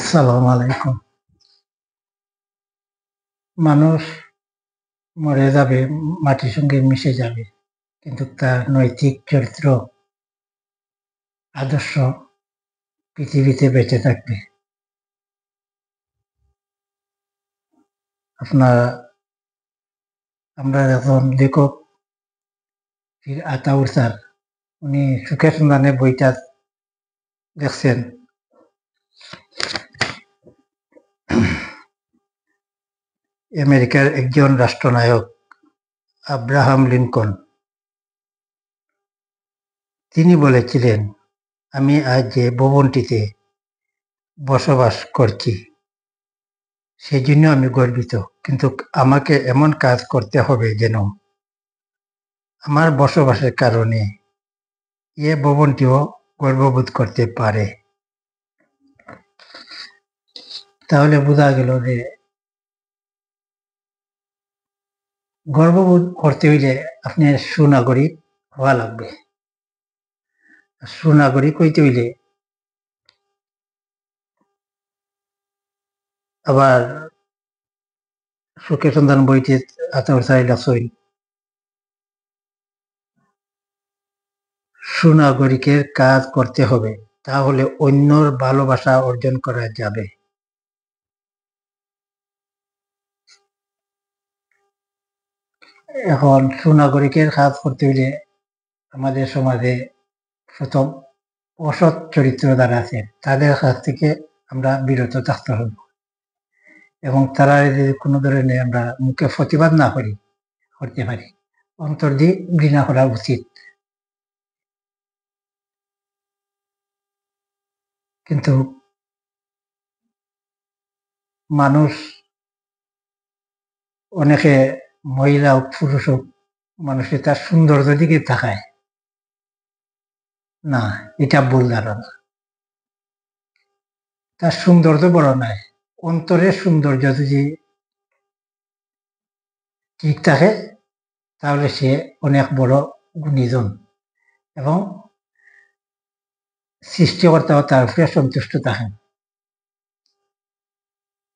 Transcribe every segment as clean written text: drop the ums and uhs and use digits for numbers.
আসসালামু আলাইকুম। মানুষ মরে যাবে, মাটির সঙ্গে মিশে যাবে, কিন্তু তার নৈতিক চরিত্র, আদর্শ পৃথিবীতে বেঁচে থাকবে। আপনার আমরা যখন লেখক পীর আতাউর স্যার, উনি সুখের সন্ধানে বইটা দেখছেন, আমেরিকার একজন রাষ্ট্রনায়ক আব্রাহাম লিঙ্কন, তিনি বলেছিলেন, আমি আজ যে ভবনটিতে বসবাস করছি সেজন্য আমি গর্বিত, কিন্তু আমাকে এমন কাজ করতে হবে যেন আমার বসবাসের কারণে এ ভবনটিও গর্ববোধ করতে পারে। তাহলে বোঝা গেল যে গর্ববোধ করতে হইলে আপনি সুনাগরিক হওয়া লাগবে। সুনাগরিক হইতে হইলে আবার সুখের সন্ধান বইতে আতাউর স্যার লেখছেন, সুনাগরিকের কাজ করতে হবে, তাহলে অন্যর ভালোবাসা অর্জন করা যাবে। এখন সুনাগরিকের কাজ করতে হইলে আমাদের সমাজে প্রথম অসৎ চরিত্র যারা আছে তাদের কাছ থেকে আমরা বিরত থাকতে হবে, এবং তারা যদি কোনো ধরনের আমরা মুখে প্রতিবাদ না করতে পারি, অন্তর দিয়ে ঘৃণা করা উচিত। কিন্তু মানুষ, অনেকে মহিলা হোক পুরুষ হোক, মানুষের তার সৌন্দর্য দিকে তাকায় না, এটা ভুল ধারণা। তার সৌন্দর্য বড় নয়, অন্তরের সৌন্দর্য যদি ঠিক থাকে তাহলে সে অনেক বড় গুণীজন, এবং সৃষ্টিকর্তাও তার উপরে সন্তুষ্ট থাকেন।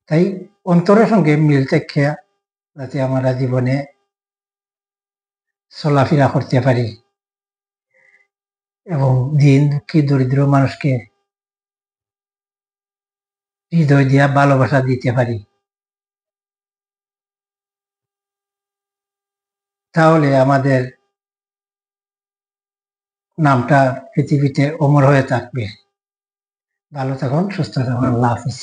তাই অন্তরের সঙ্গে মিল থেকে যাতে আমরা জীবনে চলাফেরা করতে পারি এবং দিন দুঃখী দরিদ্র মানুষকে হৃদয় দিয়া ভালোবাসা দিতে পারি, তাহলে আমাদের নামটা পৃথিবীতে অমর হয়ে থাকবে। ভালো থাকুন, সুস্থ থাকুন, আল্লাহ হাফিজ।